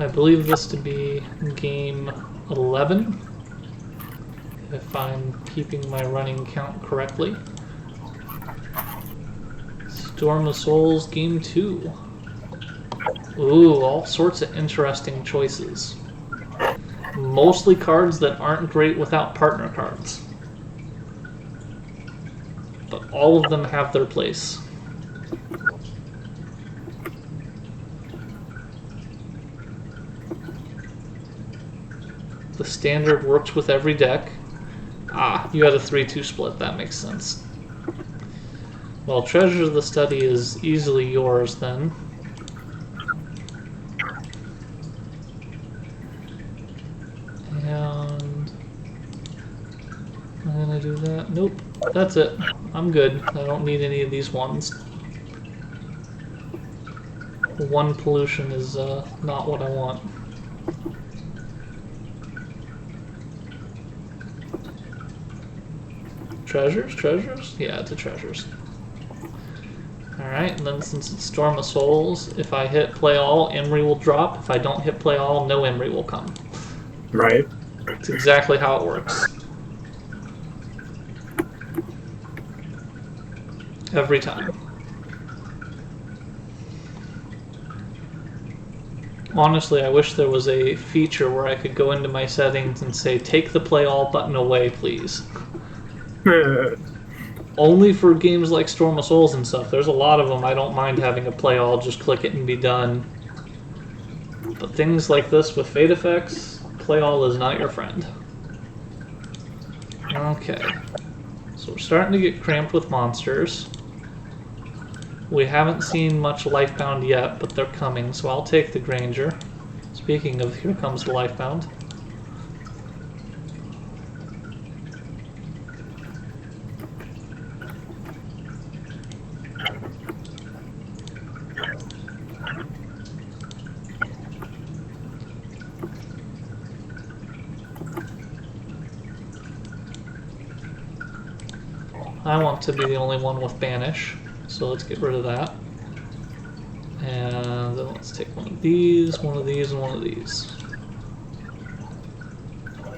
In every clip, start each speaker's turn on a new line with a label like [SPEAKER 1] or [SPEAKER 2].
[SPEAKER 1] I believe this to be game 11, if I'm keeping my running count correctly. Storm of Souls game 2. Ooh, all sorts of interesting choices. Mostly cards that aren't great without partner cards. But all of them have their place. The standard works with every deck. Ah, you had a 3-2 split, that makes sense. Well, Treasures of the Study is easily yours then. And I'm gonna do that. Nope, that's it. I'm good. I don't need any of these ones. One pollution is not what I want. Treasures? Treasures? Yeah, it's a treasures. Alright, and then since it's Storm of Souls, if I hit play all, Emery will drop. If I don't hit play all, no Emery will come.
[SPEAKER 2] Right.
[SPEAKER 1] It's exactly how it works. Every time. Honestly, I wish there was a feature where I could go into my settings and say, take the play all button away, please. Only for games like Storm of Souls and stuff. There's a lot of them I don't mind having a play all, just click it and be done. But things like this with fate effects, play all is not your friend. Okay. So we're starting to get cramped with monsters. We haven't seen much Lifebound yet, but they're coming, so I'll take the Granger. Speaking of, here comes the Lifebound. I want to be the only one with Banish, so let's get rid of that. And then let's take one of these, and one of these.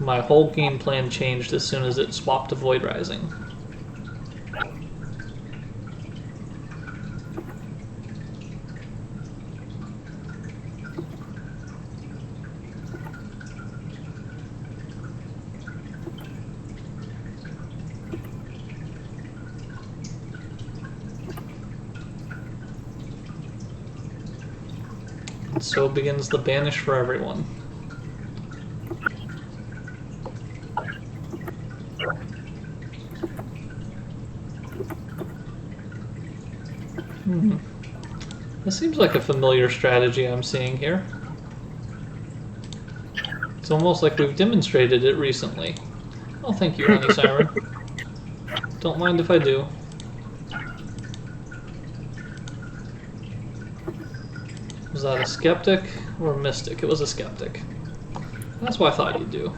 [SPEAKER 1] My whole game plan changed as soon as it swapped to Void Rising. So begins the banish for everyone. This seems like a familiar strategy I'm seeing here. It's almost like we've demonstrated it recently. Oh, thank you, Honey Siren. Don't mind if I do. Was that a skeptic or a mystic? It was a skeptic. That's what I thought you'd do.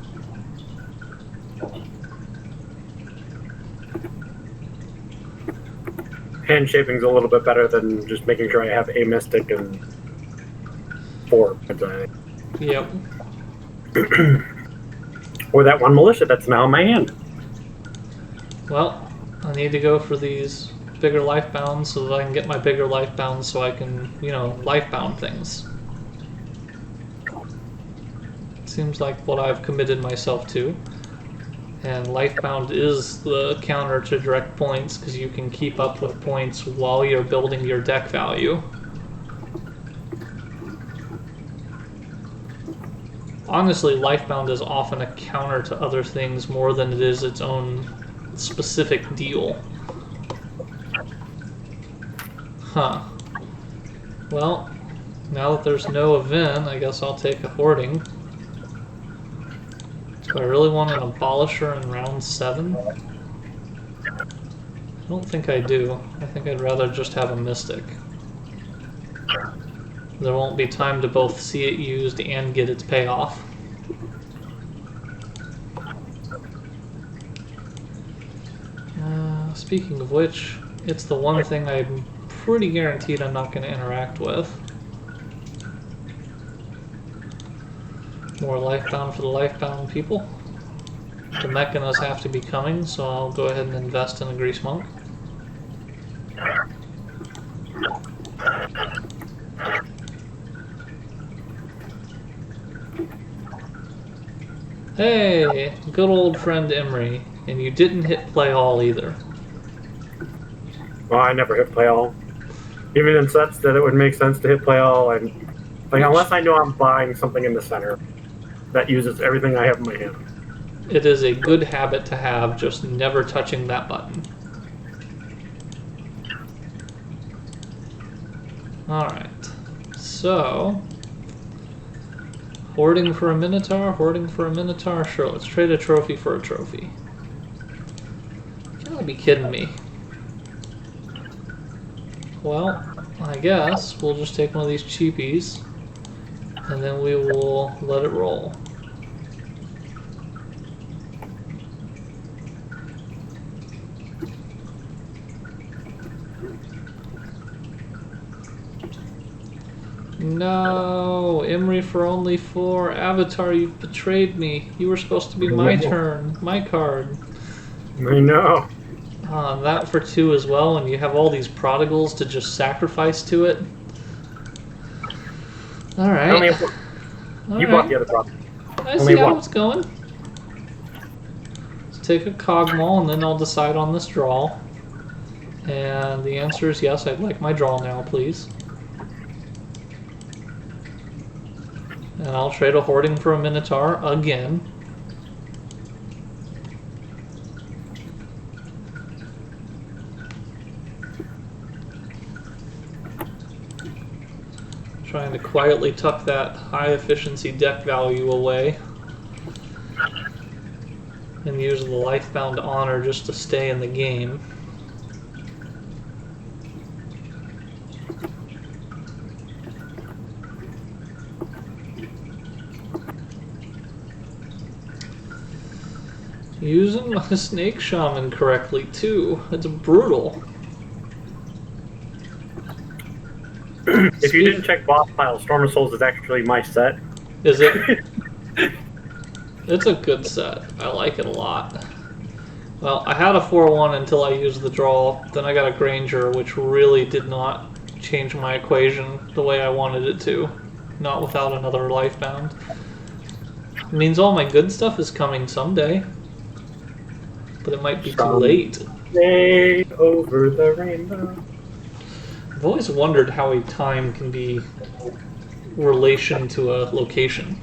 [SPEAKER 2] Hand shaping's a little bit better than just making sure I have a mystic and 4.
[SPEAKER 1] Yep.
[SPEAKER 2] Or that one militia that's now in my hand.
[SPEAKER 1] Well, I need to go for these bigger life bounds so that I can get my bigger life bounds so I can, you know, life bound things. Seems like what I've committed myself to. And Lifebound is the counter to direct points because you can keep up with points while you're building your deck value. Honestly, Lifebound is often a counter to other things more than it is its own specific deal. Huh. Well, now that there's no event, I guess I'll take a hoarding. Do I really want an Abolisher in round 7? I don't think I do. I think I'd rather just have a Mystic. There won't be time to both see it used and get its payoff. Speaking of which, it's the one thing I'm pretty guaranteed I'm not going to interact with. More lifebound for the lifebound people. The mechanas have to be coming, so I'll go ahead and invest in a grease monk. Hey, good old friend Emery, and you didn't hit play all either.
[SPEAKER 2] Well, I never hit play all. Even in sets that it would make sense to hit play all, and like unless I know I'm buying something in the center that uses everything I have in my hand.
[SPEAKER 1] It is a good habit to have, just never touching that button. Alright, so... Hoarding for a Minotaur, hoarding for a Minotaur, sure, let's trade a trophy for a trophy. You gotta be kidding me. Well, I guess we'll just take one of these cheapies, and then we will let it roll. No, Emery for only 4. Avatar, you betrayed me. You were supposed to be my turn, my card.
[SPEAKER 2] I know.
[SPEAKER 1] That for 2 as well, and you have all these prodigals to just sacrifice to it. Alright.
[SPEAKER 2] You bought the other prodigal.
[SPEAKER 1] I see how it's going. Let's take a Cogmol and then I'll decide on this draw. And the answer is yes, I'd like my draw now, please. And I'll trade a hoarding for a Minotaur again. Trying to quietly tuck that high efficiency deck value away. And use the Lifebound Honor just to stay in the game. Using my Snake Shaman correctly too. It's brutal.
[SPEAKER 2] If you didn't check boss pile, Storm of Souls is actually my set.
[SPEAKER 1] Is it? It's a good set. I like it a lot. Well, I had a 4-1 until I used the draw. Then I got a Granger, which really did not change my equation the way I wanted it to. Not without another Lifebound. It means all my good stuff is coming someday. But it might be too late.
[SPEAKER 2] Someday over the rainbow.
[SPEAKER 1] I've always wondered how a time can be relation to a location.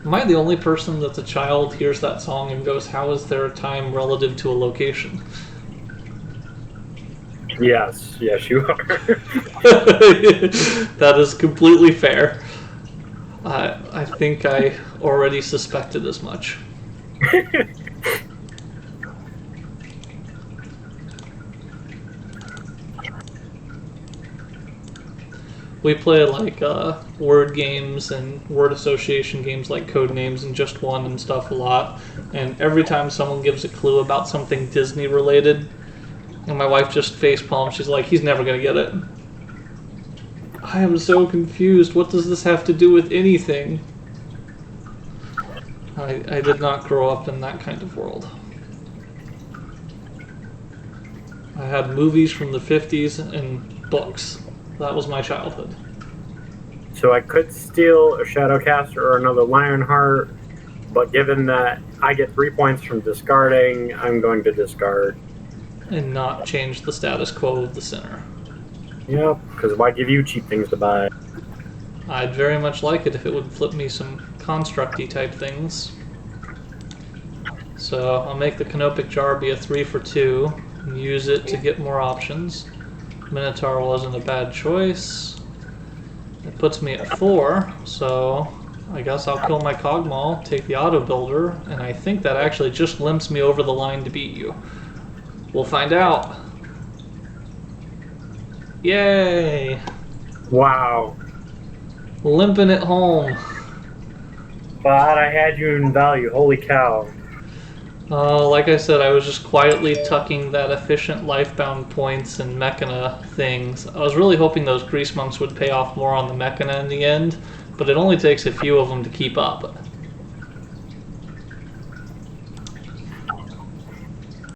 [SPEAKER 1] Am I the only person that's a child hears that song and goes, how is there a time relative to a location?
[SPEAKER 2] Yes, yes you are.
[SPEAKER 1] That is completely fair. I think I already suspected as much. We play like word games and word association games like Codenames and Just One and stuff a lot. And every time someone gives a clue about something Disney related, and my wife just facepalms, she's like, he's never gonna get it. I am so confused. What does this have to do with anything? I did not grow up in that kind of world. I had movies from the 50s and books. That was my childhood.
[SPEAKER 2] So I could steal a Shadowcaster or another Lionheart, but given that I get 3 points from discarding, I'm going to discard.
[SPEAKER 1] And not change the status quo of the center.
[SPEAKER 2] Yep, because why give you cheap things to buy?
[SPEAKER 1] I'd very much like it if it would flip me some constructy type things. So I'll make the Canopic Jar be a 3 for 2 and use it to get more options. Minotaur wasn't a bad choice. It puts me at 4, so I guess I'll kill my Cogmol, take the Auto Builder, and I think that actually just limps me over the line to beat you. We'll find out. Yay!
[SPEAKER 2] Wow.
[SPEAKER 1] Limping it home.
[SPEAKER 2] But I had you in value, holy cow.
[SPEAKER 1] Like I said, I was just quietly tucking that efficient Lifebound points and Mechana things. I was really hoping those Grease Monks would pay off more on the Mechana in the end, but it only takes a few of them to keep up.